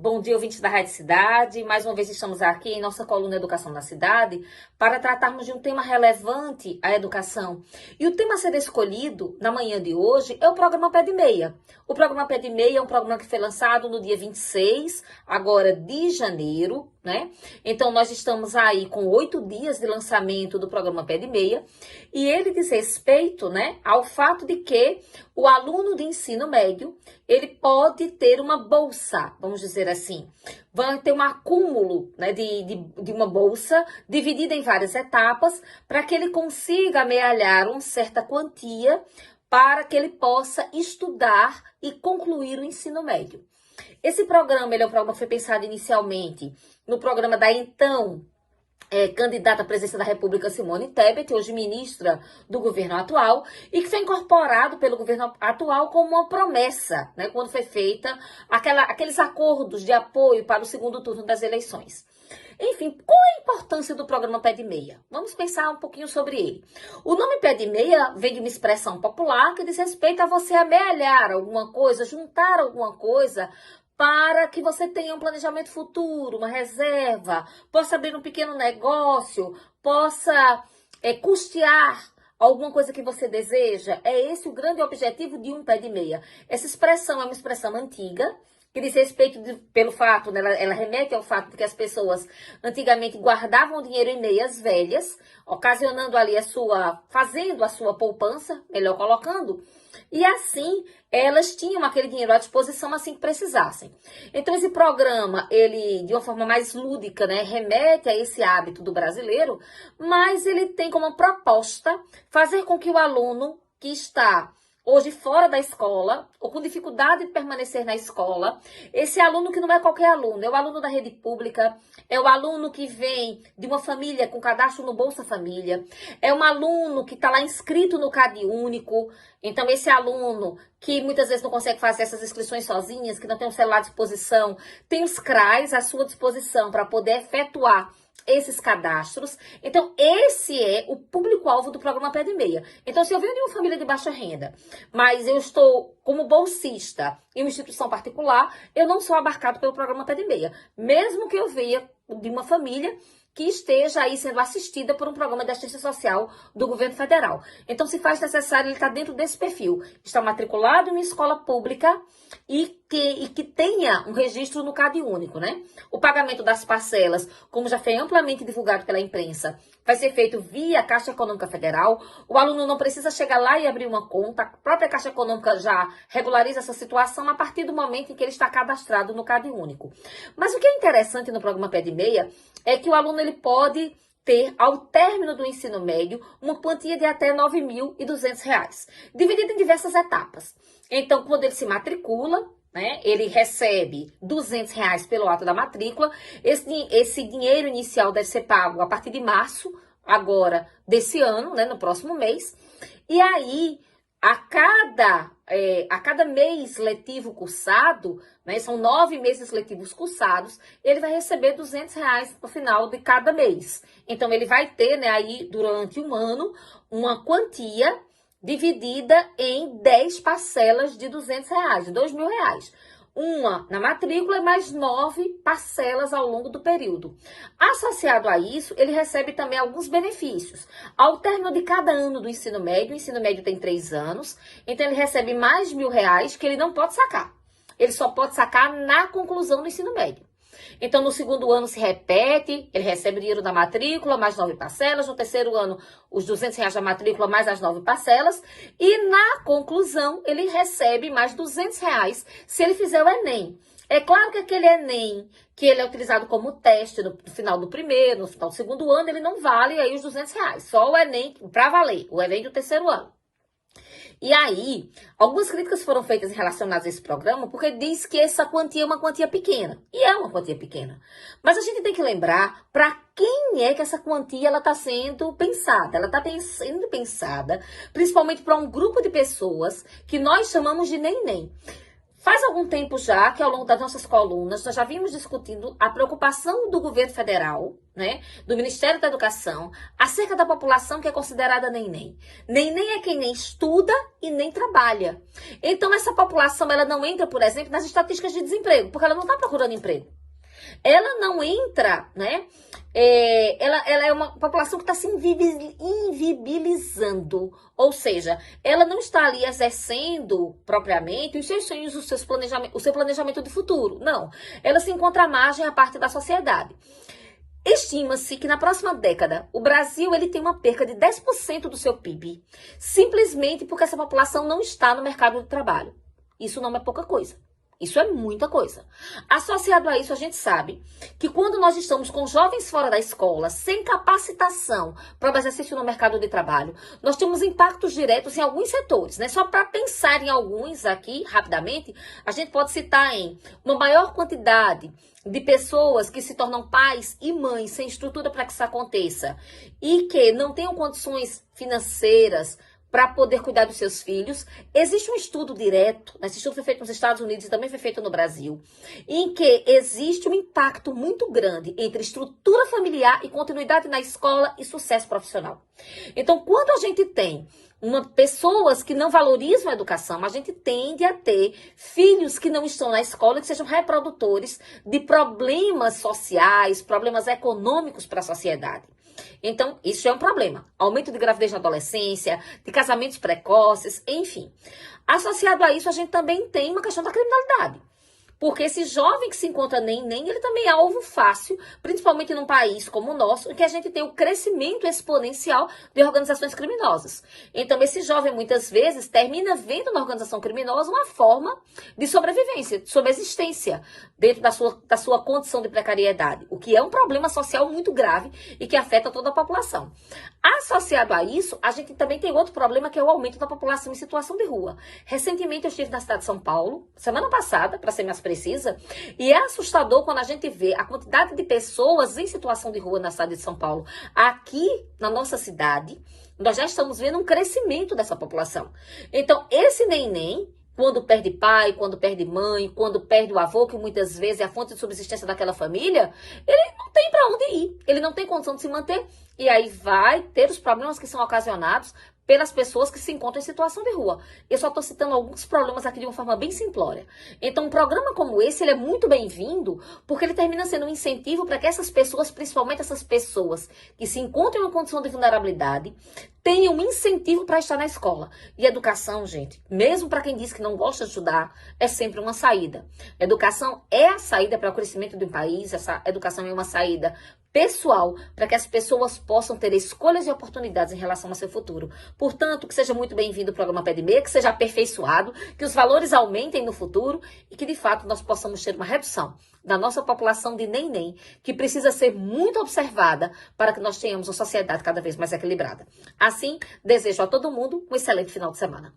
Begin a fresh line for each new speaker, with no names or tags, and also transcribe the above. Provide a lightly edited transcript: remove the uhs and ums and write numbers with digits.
Bom dia, ouvintes da Rádio Cidade. Mais uma vez estamos aqui em nossa coluna Educação na Cidade para tratarmos de um tema relevante à educação. E o tema a ser escolhido na manhã de hoje é o programa Pé de Meia. O programa Pé de Meia é um programa que foi lançado no dia 26, agora de janeiro, né? Então nós estamos aí com 8 dias de lançamento do programa Pé de Meia e ele diz respeito, né, ao fato de que o aluno de ensino médio, ele pode ter uma bolsa, vamos dizer assim, vai ter um acúmulo, né, de uma bolsa dividida em várias etapas para que ele consiga amealhar uma certa quantia para que ele possa estudar e concluir o ensino médio. Esse programa, ele é um programa que foi pensado inicialmente no programa da então candidata à presidência da República Simone Tebet, hoje ministra do governo atual, e que foi incorporado pelo governo atual como uma promessa, né, quando foi feita aqueles acordos de apoio para o segundo turno das eleições. Enfim, qual é a importância do programa Pé de Meia? Vamos pensar um pouquinho sobre ele. O nome Pé de Meia vem de uma expressão popular que diz respeito a você amealhar alguma coisa, juntar alguma coisa para que você tenha um planejamento futuro, uma reserva, possa abrir um pequeno negócio, possa custear alguma coisa que você deseja. É esse o grande objetivo de um pé de meia. Essa expressão é uma expressão antiga, que diz respeito pelo fato, né, ela remete ao fato de que as pessoas antigamente guardavam dinheiro em meias velhas, ocasionando ali fazendo a sua poupança, melhor colocando, e assim elas tinham aquele dinheiro à disposição assim que precisassem. Então esse programa, ele de uma forma mais lúdica, né, remete a esse hábito do brasileiro, mas ele tem como proposta fazer com que o aluno que está hoje fora da escola, ou com dificuldade de permanecer na escola, esse aluno que não é qualquer aluno, é o aluno da rede pública, é o aluno que vem de uma família com cadastro no Bolsa Família, é um aluno que está lá inscrito no CadÚnico. Então esse aluno que muitas vezes não consegue fazer essas inscrições sozinhas, que não tem um celular à disposição, tem os CRAs à sua disposição para poder efetuar esses cadastros. Então, esse é o público-alvo do programa Pé de Meia. Então, se eu venho de uma família de baixa renda, mas eu estou como bolsista em uma instituição particular, eu não sou abarcado pelo programa Pé de Meia. Mesmo que eu venha de uma família que esteja aí sendo assistida por um programa de assistência social do governo federal. Então, se faz necessário, ele está dentro desse perfil. Está matriculado em uma escola pública e que tenha um registro no CadÚnico, né? O pagamento das parcelas, como já foi amplamente divulgado pela imprensa, vai ser feito via Caixa Econômica Federal. O aluno não precisa chegar lá e abrir uma conta. A própria Caixa Econômica já regulariza essa situação a partir do momento em que ele está cadastrado no CadÚnico. Mas o que é interessante no programa Pé de Meia é que o aluno ele pode ter, ao término do ensino médio, uma quantia de até R$ 9.200, dividida em diversas etapas. Então, quando ele se matricula, né, ele recebe R$ 200 pelo ato da matrícula. Esse dinheiro inicial deve ser pago a partir de março, agora desse ano, né, no próximo mês. E aí, a cada mês letivo cursado, né, são 9 meses letivos cursados, ele vai receber R$ 200 no final de cada mês. Então, ele vai ter, né, aí, durante um ano, uma quantia dividida em 10 parcelas de R$ 200, de R$ 2.000. Uma na matrícula e mais 9 parcelas ao longo do período. Associado a isso, ele recebe também alguns benefícios. Ao término de cada ano do ensino médio, o ensino médio tem 3 anos, então ele recebe mais R$ 1.000 que ele não pode sacar. Ele só pode sacar na conclusão do ensino médio. Então, no segundo ano se repete, ele recebe o dinheiro da matrícula, mais 9 parcelas. No terceiro ano, os R$ 200 da matrícula, mais as 9 parcelas. E na conclusão, ele recebe mais R$ 200 se ele fizer o Enem. É claro que aquele Enem, que ele é utilizado como teste no final do primeiro, no final do segundo ano, ele não vale aí os R$ 200. Só o Enem para valer, o Enem do terceiro ano. E aí, algumas críticas foram feitas relacionadas a esse programa, porque diz que essa quantia é uma quantia pequena. E é uma quantia pequena. Mas a gente tem que lembrar para quem é que essa quantia está sendo pensada. Ela está sendo pensada principalmente para um grupo de pessoas que nós chamamos de nem-nem. Faz algum tempo já que ao longo das nossas colunas nós já vimos discutindo a preocupação do governo federal, né, do Ministério da Educação, acerca da população que é considerada neném. Neném é quem nem estuda e nem trabalha. Então essa população ela não entra, por exemplo, nas estatísticas de desemprego, porque ela não está procurando emprego. Ela não entra, né? Ela é uma população que está se invibilizando, ou seja, ela não está ali exercendo propriamente os seus sonhos, o seu planejamento de futuro. Não, ela se encontra à margem à parte da sociedade. Estima-se que na próxima década o Brasil ele tem uma perca de 10% do seu PIB, simplesmente porque essa população não está no mercado de trabalho. Isso não é pouca coisa. Isso é muita coisa. Associado a isso, a gente sabe que quando nós estamos com jovens fora da escola, sem capacitação para o exercício no mercado de trabalho, nós temos impactos diretos em alguns setores, né? Só para pensar em alguns aqui, rapidamente, a gente pode citar em uma maior quantidade de pessoas que se tornam pais e mães sem estrutura para que isso aconteça e que não tenham condições financeiras para poder cuidar dos seus filhos. Existe um estudo direto, esse estudo foi feito nos Estados Unidos e também foi feito no Brasil, em que existe um impacto muito grande entre estrutura familiar e continuidade na escola e sucesso profissional. Então, quando a gente tem pessoas que não valorizam a educação, a gente tende a ter filhos que não estão na escola e que sejam reprodutores de problemas sociais, problemas econômicos para a sociedade. Então, isso é um problema. Aumento de gravidez na adolescência, de casamentos precoces, enfim. Associado a isso, a gente também tem uma questão da criminalidade. Porque esse jovem que se encontra nem, ele também é alvo fácil, principalmente num país como o nosso, em que a gente tem o crescimento exponencial de organizações criminosas. Então, esse jovem, muitas vezes, termina vendo na organização criminosa uma forma de sobrevivência, de subsistência, dentro da sua condição de precariedade, o que é um problema social muito grave e que afeta toda a população. Associado a isso, a gente também tem outro problema, que é o aumento da população em situação de rua. Recentemente, eu estive na cidade de São Paulo, semana passada, para ser mais precisa, e é assustador quando a gente vê a quantidade de pessoas em situação de rua na cidade de São Paulo. Aqui, na nossa cidade, nós já estamos vendo um crescimento dessa população. Então, esse neném, quando perde pai, quando perde mãe, quando perde o avô, que muitas vezes é a fonte de subsistência daquela família, ele não tem para onde ir, ele não tem condição de se manter, e aí vai ter os problemas que são ocasionados pelas pessoas que se encontram em situação de rua. Eu só estou citando alguns problemas aqui de uma forma bem simplória. Então, um programa como esse, ele é muito bem-vindo, porque ele termina sendo um incentivo para que essas pessoas, principalmente essas pessoas que se encontram em uma condição de vulnerabilidade, tenham um incentivo para estar na escola. E educação, gente, mesmo para quem diz que não gosta de estudar, é sempre uma saída. Educação é a saída para o crescimento do país, essa educação é uma saída pessoal, para que as pessoas possam ter escolhas e oportunidades em relação ao seu futuro. Portanto, que seja muito bem-vindo o programa Pé de Meia, que seja aperfeiçoado, que os valores aumentem no futuro e que, de fato, nós possamos ter uma redução da nossa população de neném, que precisa ser muito observada para que nós tenhamos uma sociedade cada vez mais equilibrada. Assim, desejo a todo mundo um excelente final de semana.